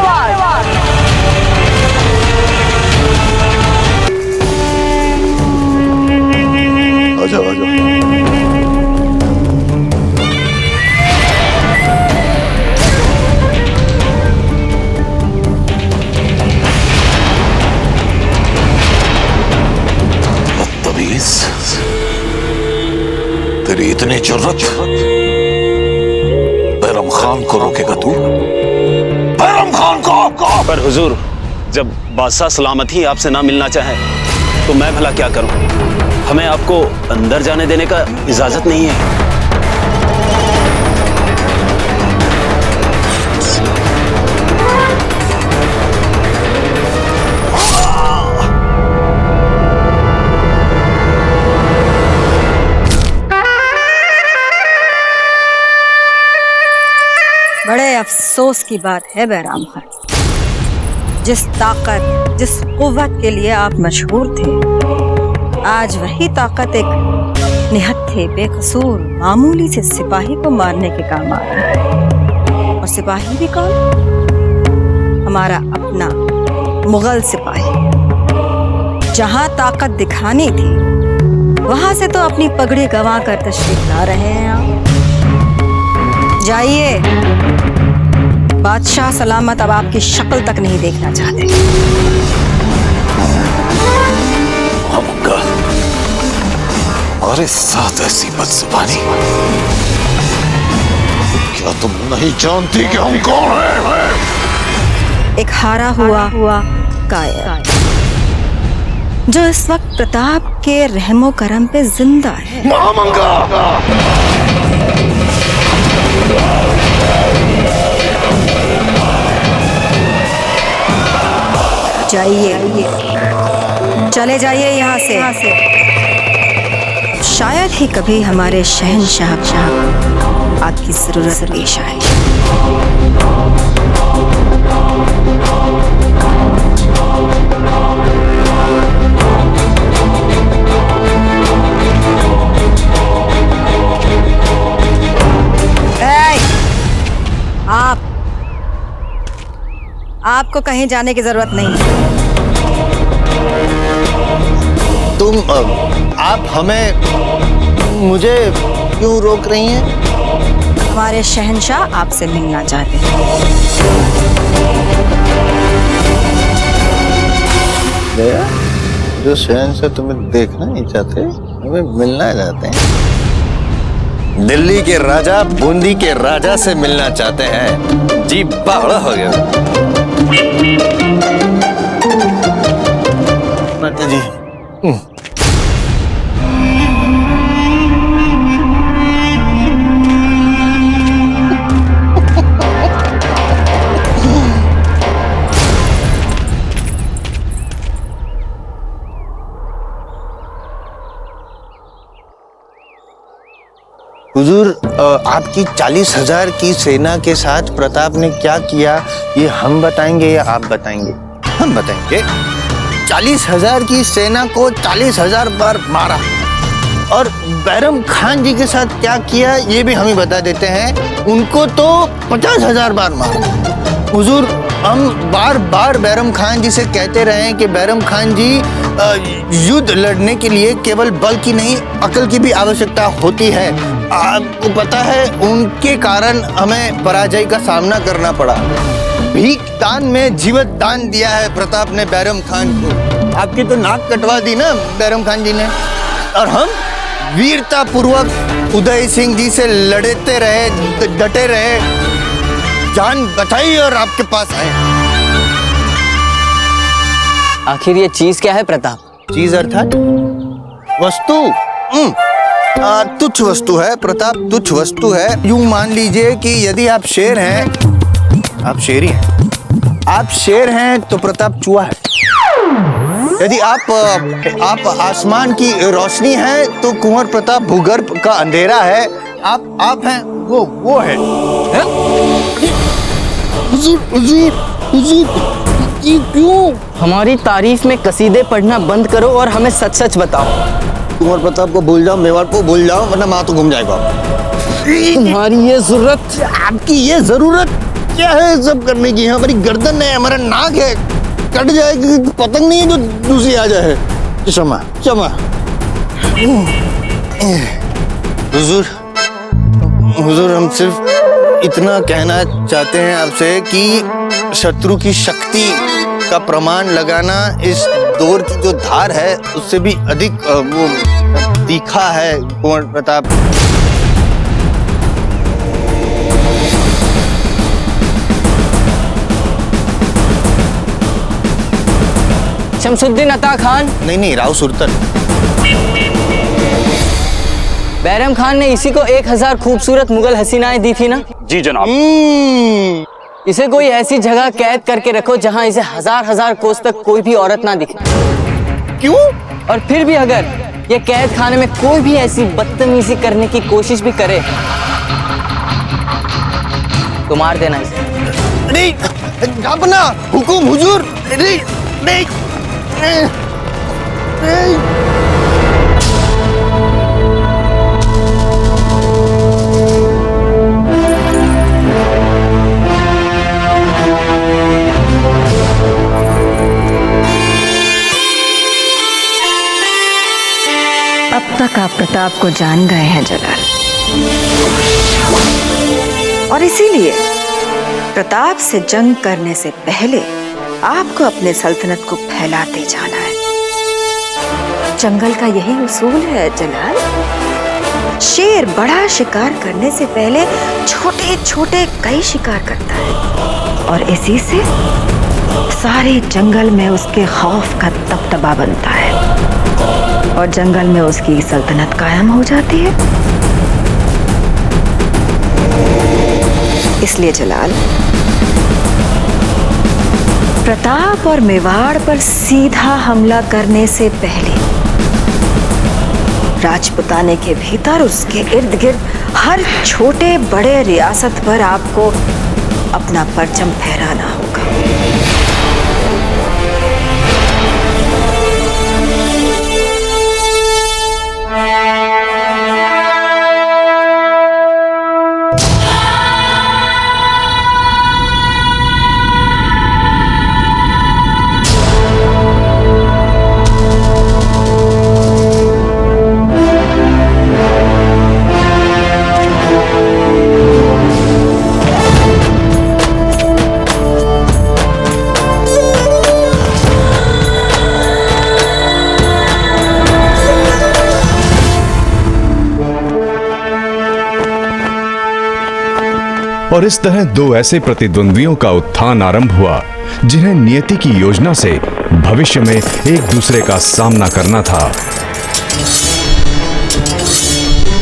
आजाओ आजाओ। तेरी इतनी जुर्रत, बैरम खान को रोकेगा तू? बैरम खान को! पर हुजूर, जब बादशाह सलामत ही आपसे ना मिलना चाहे तो मैं भला क्या करूं? हमें आपको अंदर जाने देने का इजाजत नहीं है। बड़े अफसोस की बात है बैराम खान, जिस ताकत, जिस कुव्वत के लिए आप मशहूर थे, आज वही ताकत एक निहत्थे बेकसूर मामूली से सिपाही को मारने के काम आ रही है। और सिपाही भी कौन? हमारा अपना मुगल सिपाही जहां ताकत दिखानी थी वहां से तो अपनी पगड़ी गंवा कर तशरीफ ला रहे हैं आप। जाइए, बादशाह सलामत अब आपकी शक्ल तक नहीं देखना चाहते। हमारे साथ ऐसी बदजुबानी, क्या तुम नहीं जानती कि हम कौन हैं? एक हारा हुआ कायर जो इस वक्त प्रताप के रहमो करम पे जिंदा है। महामंगा! जाइए, चले जाइए यहाँ से। शायद ही कभी हमारे शहंशाह आपकी जरूरत पेश आए। आपको कहीं जाने की जरूरत नहीं है। आप मुझे क्यों रोक रही हैं? हमारे शहंशाह आपसे मिलना चाहते हैं। दया, जो शहंशाह तुम्हें देखना नहीं चाहते, हमें मिलना चाहते हैं। दिल्ली के राजा बूंदी के राजा से मिलना चाहते हैं। जी बावड़ा हो गया। माता जी, हुजूर, आपकी 40,000 की सेना के साथ प्रताप ने क्या किया, ये हम बताएंगे या आप बताएंगे? हम बताएंगे। 40,000 की सेना को 40,000 बार मारा और बैरम खान जी के साथ क्या किया ये भी हम ही बता देते हैं। उनको तो 50,000 बार मारा। हुजूर, हम बार बार बैरम खान जी से कहते रहे हैं कि बैरम खान जी, युद्ध लड़ने के लिए केवल बल की नहीं अकल की भी आवश्यकता होती है। आपको पता है, उनके कारण हमें पराजय का सामना करना पड़ा। भीख दान में जीवत दान दिया है प्रताप ने बैरम खान को। आपकी तो नाक कटवा दी ना बैरम खान जी ने। और हम वीरता पूर्वक उदय सिंह जी से लड़ते रहे, डटे रहे, जान बचाई और आपके पास आए। आखिर ये चीज क्या है प्रताप? चीज अर्थात वस्तु। तुच्छ वस्तु है प्रताप, तुच्छ वस्तु है। यूं मान लीजिए कि यदि आप शेर हैं, आप शेर ही हैं। आप शेर हैं तो प्रताप चूहा है। यदि आप आसमान की रोशनी हैं तो कुंवर प्रताप भूगर्भ का अंधेरा है। आप हैं वो है। हुजूर, हुजूर, हुजूर, ये क्यों? हमारी तारीफ में कसीदे पढ़ना बंद करो और हमें सच सच बताओ। कुंवर प्रताप को भूल जाओ, मेवाड़ को भूल जाओ, वरना माँ तो घूम जाएगा। तुम्हारी ये जरूरत, आपकी ये जरूरत क्या है सब करने की? हमारी गर्दन है, हमारा नाक है, कट जाएगी। पतंग नहीं है जो दूसरी आ जाए। क्षमा क्षमा। हुजूर, हम सिर्फ इतना कहना चाहते हैं आपसे कि शत्रु की शक्ति का प्रमाण लगाना इस दौर की जो धार है उससे भी अधिक वो तीखा है कुंवर प्रताप। शमसुद्दीन अता खान? नहीं, राव सुल्तान। बैरम खान ने इसी को 1000 खूबसूरत मुगल हसीनाएं दी थी ना? जी जनाब। इसे कोई ऐसी जगह कैद करके रखो जहां इसे हजार कोस तक कोई भी औरत ना दिखे। क्यों? और फिर भी अगर ये कैद खाने में कोई भी ऐसी बदतमीजी करने की कोशिश भी करे तो मार देना इसे। नहीं, अपना हुकुम हुजूर। नहीं, नहीं, नहीं, नहीं। प्रताप को जान गए हैं जलाल, और इसीलिए प्रताप से जंग करने से पहले आपको अपने सल्तनत को फैलाते जाना है। जंगल का यही उसूल है जलाल। शेर बड़ा शिकार करने से पहले छोटे छोटे कई शिकार करता है, और इसी से सारे जंगल में उसके खौफ का दबदबा बनता है, और जंगल में उसकी सल्तनत कायम हो जाती है। इसलिए जलाल, प्रताप और मेवाड़ पर सीधा हमला करने से पहले राजपुताने के भीतर, उसके इर्द गिर्द हर छोटे बड़े रियासत पर आपको अपना परचम फहराना होगा। और इस तरह दो ऐसे प्रतिद्वंद्वियों का उत्थान आरंभ हुआ जिन्हें नियति की योजना से भविष्य में एक दूसरे का सामना करना था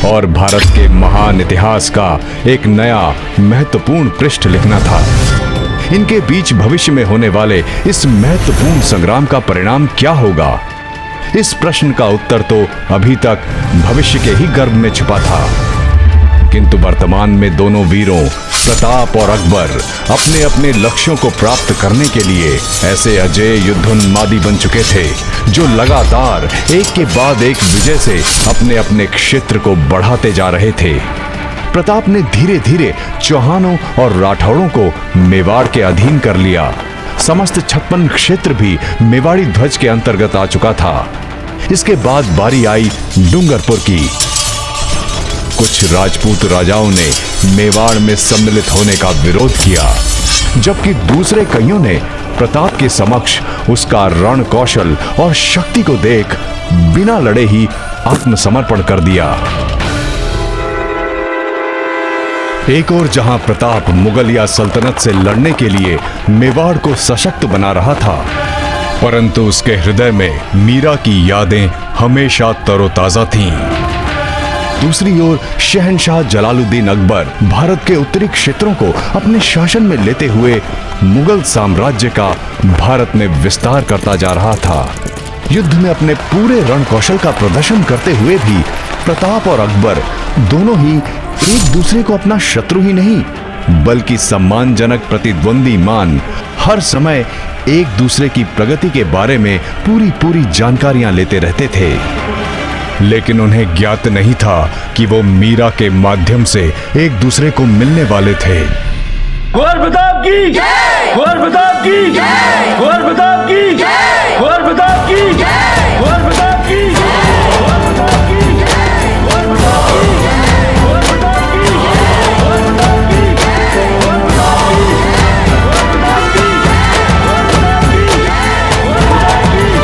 और भारत के महान इतिहास का एक नया महत्वपूर्ण पृष्ठ लिखना था। इनके बीच भविष्य में होने वाले इस महत्वपूर्ण संग्राम का परिणाम क्या होगा? इस प्रश्न का उत्तर तो अभी तक भविष्य के ही गर्भ में छुपा था, किंतु वर्तमान में दोनों वीरों प्रताप और अकबर अपने अपने लक्ष्यों को प्राप्त करने के लिए ऐसे अजय युद्धोन्मादी बन चुके थे जो लगातार एक के बाद एक विजय से अपने अपने क्षेत्र को बढ़ाते जा रहे थे। प्रताप ने धीरे धीरे चौहानों और राठौड़ों को मेवाड़ के अधीन कर लिया। समस्त 56 क्षेत्र भी मेवाड़ी ध्वज के अंतर्गत आ चुका था। इसके बाद बारी आई डूंगरपुर की। कुछ राजपूत राजाओं ने मेवाड़ में सम्मिलित होने का विरोध किया, जबकि दूसरे कईयों ने प्रताप के समक्ष उसका रण कौशल और शक्ति को देख बिना लड़े ही आत्मसमर्पण कर दिया। एक और जहां प्रताप मुगलिया सल्तनत से लड़ने के लिए मेवाड़ को सशक्त बना रहा था, परंतु उसके हृदय में मीरा की यादें हमेशा तरोताजा थीं। दूसरी ओर शहंशाह जलालुद्दीन अकबर भारत के उत्तरी क्षेत्रों को अपने शासन में लेते हुए मुगल साम्राज्य का भारत में विस्तार करता जा रहा था। युद्ध में अपने पूरे रण कौशल का प्रदर्शन करते हुए भी प्रताप और अकबर दोनों ही एक दूसरे को अपना शत्रु ही नहीं बल्कि सम्मानजनक प्रतिद्वंदी मान हर समय एक दूसरे की प्रगति के बारे में पूरी जानकारियां लेते रहते थे। लेकिन उन्हें ज्ञात नहीं था कि वो मीरा के माध्यम से एक दूसरे को मिलने वाले थे। कुंवर प्रताप की जय! कुंवर प्रताप की जय! कुंवर प्रताप की जय! कुंवर प्रताप की जय! कुंवर प्रताप की जय! कुंवर प्रताप की जय! कुंवर प्रताप की जय! कुंवर प्रताप की जय! कुंवर प्रताप की जय! कुंवर प्रताप की जय! कुंवर प्रताप की जय! कुंवर प्रताप की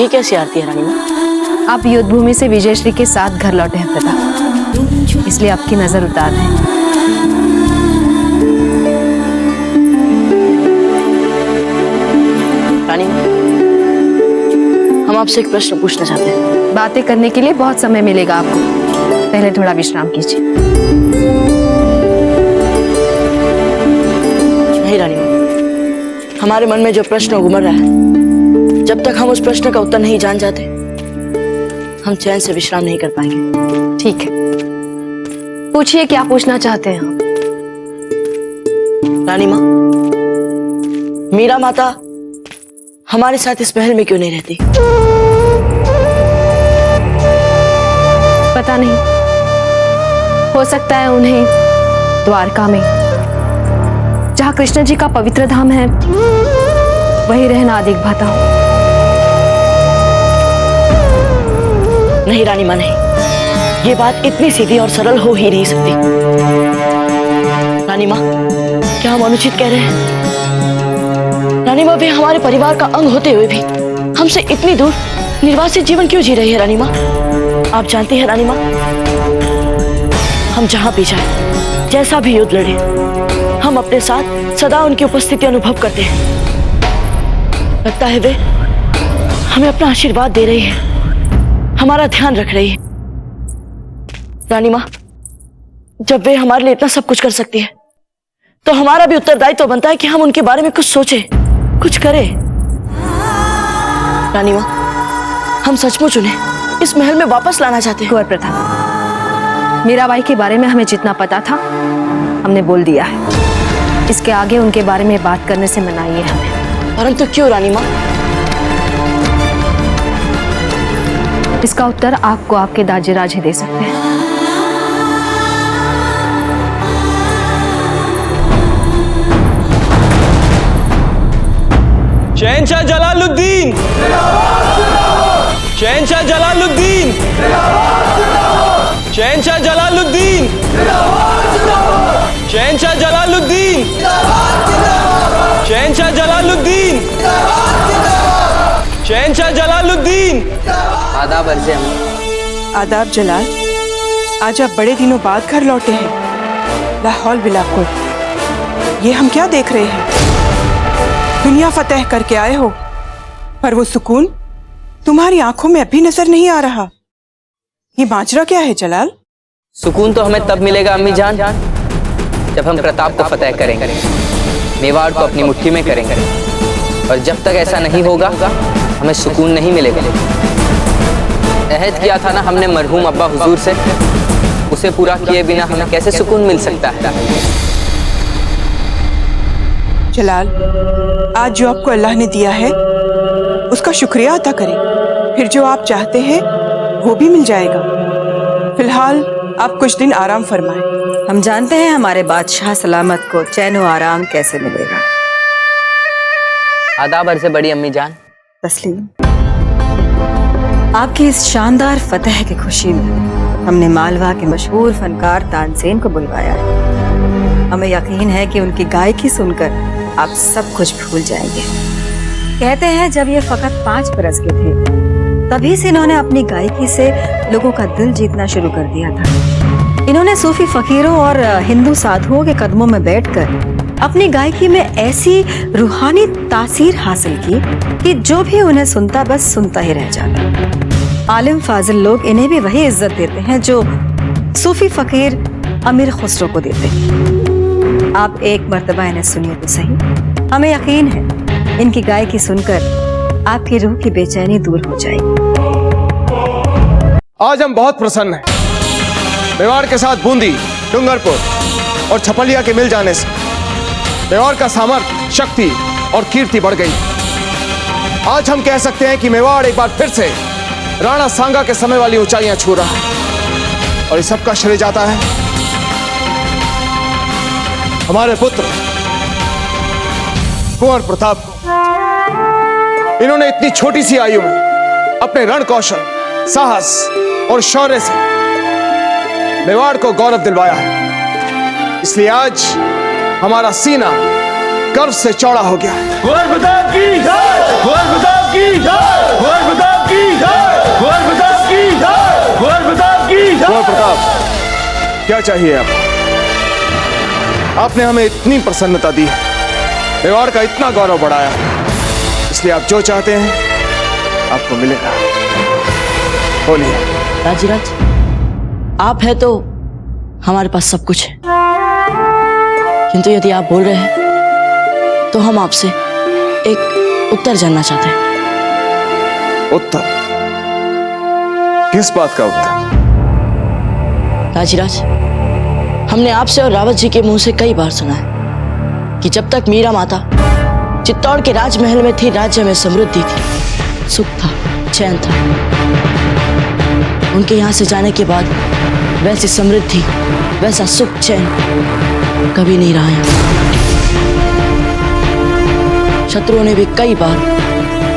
ये कैसी आरती है रानी माँ? आप युद्ध भूमि से विजयश्री के साथ घर लौटे हैं प्रताप, इसलिए आपकी नजर उतार है। रानी माँ, हम आपसे एक प्रश्न पूछना चाहते हैं। बातें करने के लिए बहुत समय मिलेगा आपको, पहले थोड़ा विश्राम कीजिए। नहीं रानी माँ, हमारे मन में जो प्रश्न घूम रहा है, जब तक हम उस प्रश्न का उत्तर नहीं जान जाते, हम चैन से विश्राम नहीं कर पाएंगे। ठीक है, पूछिए क्या पूछना चाहते हैं आप। रानी माँ, मीरा माता हमारे साथ इस महल में क्यों नहीं रहती? पता नहीं, हो सकता है उन्हें द्वारका में, जहाँ कृष्ण जी का पवित्र धाम है, वही रहना अधिक भाता हो। नहीं रानी माँ, नहीं, ये बात इतनी सीधी और सरल हो ही नहीं सकती। रानी माँ, क्या हम अनुचित कह रहे हैं? रानी माँ, वे हमारे परिवार का अंग होते हुए भी हमसे इतनी दूर निर्वासित जीवन क्यों जी रही है? रानी माँ, आप जानती हैं रानी माँ, हम जहाँ भी जाए, जैसा भी युद्ध लड़े, हम अपने साथ सदा उनकी उपस्थिति अनुभव करते हैं। लगता है वे हमें अपना आशीर्वाद दे रही है, हमारा ध्यान रख रही है। रानी माँ, जब वे हमारे लिए इतना सब कुछ कर सकती है, तो हमारा भी उत्तरदायित्व बनता है कि हम उनके बारे में कुछ सोचें, कुछ करें। रानी माँ, हम सचमुच उन्हें इस महल में वापस लाना चाहते हैं। कुंवर प्रताप, मीराबाई के बारे में हमें जितना पता था हमने बोल दिया है। इसके आगे उनके बारे में बात करने से मनाही है हमें। परंतु क्यों रानी माँ? इसका उत्तर आपको आपके दाजीराज ही दे सकते हैं। शहंशाह जलालुद्दीन, शहंशाह जलालुद्दीन, शहंशाह जलालुद्दीन, शहंशाह जलालुद्दीन, शहंशाह जलालुद्दीन, शहंशाह जलालुद्दीन। आदाब अर्ज़े अम्मा। आदाब जलाल, आज आप बड़े दिनों बाद घर लौटे हैं। लाहौल बिला कुव्वत, ये हम क्या देख रहे हैं? दुनिया फतेह करके आए हो, पर वो सुकून तुम्हारी आंखों में अभी नजर नहीं आ रहा। ये माजरा क्या है जलाल? सुकून तो हमें तब मिलेगा अम्मी जान, जब हम प्रताप को फतेह करेंगे, मेवाड़ को अपनी मुट्ठी में करेंगे। और जब तक ऐसा नहीं होगा, हमें सुकून नहीं मिलेगा। अहद किया था ना हमने मरहूम अब्बा हुजूर से, उसे पूरा किए बिना हमें कैसे सुकून मिल सकता है? जलाल, आज जो आपको अल्लाह ने दिया है उसका शुक्रिया अदा करें, फिर जो आप चाहते हैं वो भी मिल जाएगा। फिलहाल आप कुछ दिन आराम फरमाएं। हम जानते हैं हमारे बादशाह सलामत को चैन और आराम कैसे मिलेगा। आदाब अर्ज़े बड़ी अम्मी जान। तस्लीम, आपकी इस शानदार फतेह की खुशी में हमने मालवा के मशहूर फनकार तानसेन को बुलवाया है। हमें यकीन है कि उनकी गायकी सुनकर आप सब कुछ भूल जाएंगे। कहते हैं जब ये फकत 5 बरस के थे, तभी से इन्होंने अपनी गायकी से लोगों का दिल जीतना शुरू कर दिया था। इन्होंने सूफी फकीरों और हिंदू साधुओं के कदमों में बैठकर अपनी गायकी में ऐसी रूहानी तासीर हासिल की कि जो भी उन्हें सुनता बस सुनता ही रह जाता। आलिम फाजिल लोग इन्हें भी वही इज्जत देते हैं जो सूफी फकीर अमीर खुसरो को देते हैं। आप एक मर्तबा इन्हें सुनिए तो सही। हमें यकीन है इनकी गायकी सुनकर आपकी रूह की बेचैनी दूर हो जाएगी। आज हम बहुत प्रसन्न हैं। मेवाड़ के साथ बूंदी, डूंगरपुर और छपलिया के मिल जाने से मेवाड़ का सामर्थ्य, शक्ति और कीर्ति बढ़ गई। आज हम कह सकते हैं कि मेवाड़ एक बार फिर से राणा सांगा के समय वाली ऊंचाइयां छू रहा है। और इस सबका श्रेय जाता है हमारे पुत्र कुंवर प्रताप को। इन्होंने इतनी छोटी सी आयु में अपने रण कौशल, साहस और शौर्य से मेवाड़ को गौरव दिलवाया है। इसलिए आज हमारा सीना गर्व से चौड़ा हो गया है। कुंवर प्रताप की जय! कुंवर प्रताप की जय! कुंवर प्रताप की जय! कुंवर प्रताप की जय! कुंवर प्रताप की जय! कुंवर प्रताप, क्या चाहिए आपको? आपने हमें इतनी प्रसन्नता दी, मेवाड़ का इतना गौरव बढ़ाया, इसलिए आप जो चाहते हैं आपको मिलेगा। बोलिए। दाजीराज, आप है तो हमारे पास सब कुछ है, किंतु यदि आप बोल रहे हैं तो हम आपसे एक उत्तर जानना चाहते हैं। उत्तर? किस बात का उत्तर? दाजीराज, हमने आपसे और रावत जी के मुंह से कई बार सुना है कि जब तक मीरा माता चित्तौड़ के राजमहल में थी, राज्य में समृद्धि थी, सुख था, चैन था। उनके यहाँ से जाने के बाद वैसी समृद्धि, वैसा सुख चैन कभी नहीं रहा यहाँ। शत्रुओं ने भी कई बार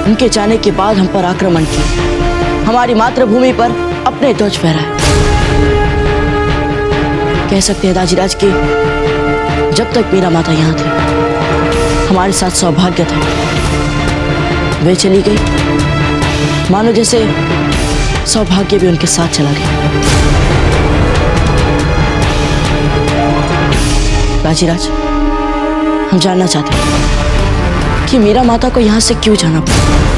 उनके जाने के बाद हम पर आक्रमण किया, हमारी मातृभूमि पर अपने ध्वज फहराए। कह सकते हैं दाजीराज की जब तक मीरा माता यहाँ थी हमारे साथ सौभाग्य था। वे चली गई, मानो जैसे सौभाग्य भी उनके साथ चला गया। दाजीराज, हम जानना चाहते हैं कि मीरा माता को यहाँ से क्यों जाना पड़ा।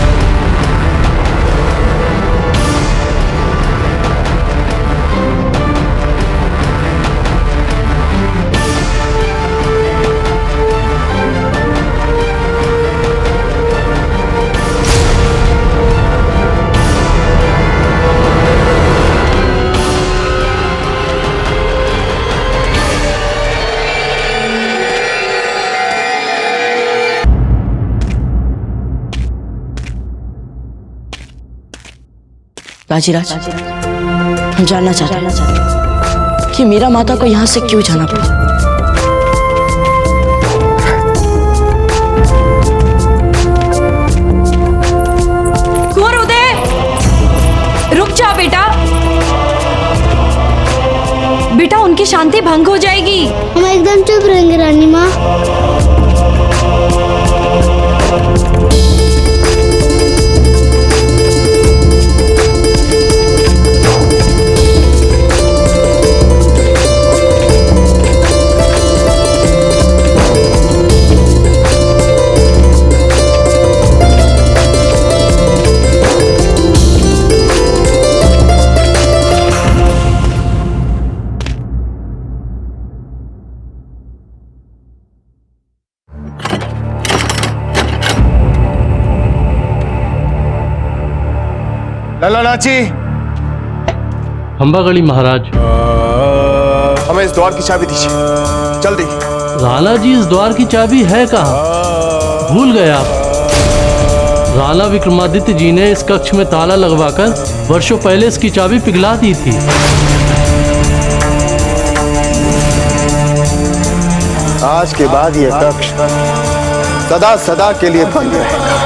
दाजीराज, हम जानना चाहते हैं कि मीरा माता को यहाँ से क्यों जाना पड़ा। कुंवर उदय, रुक जा बेटा। बेटा, उनकी शांति भंग हो जाएगी। हम एकदम चुप रहेंगे रानी माँ। लल्ला नाची, खंबागढ़ी महाराज, हमें इस द्वार की चाबी दीजिए जल्दी। राणा जी, इस द्वार की चाबी है कहाँ? भूल गए आप। राणा विक्रमादित्य जी ने इस कक्ष में ताला लगवाकर वर्षों पहले इसकी चाबी पिघला दी थी। आज के बाद यह कक्ष सदा सदा के लिए बंद रहेगा।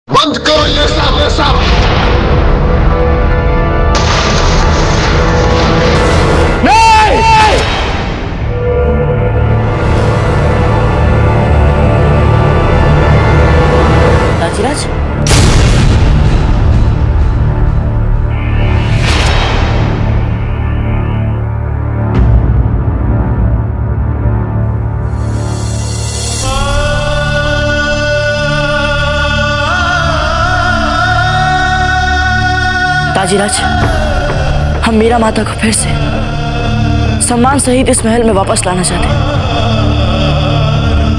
बंद करो ये सब। दाजीराज, दाजीराज, हम मीरा माता को फिर से सम्मान सहित इस महल में वापस लाना चाहते हैं।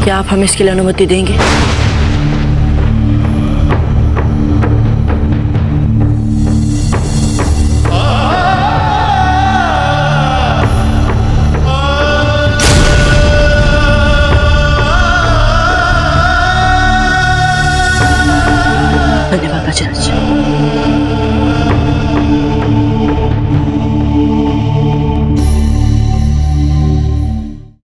क्या आप हमें इसके लिए अनुमति देंगे?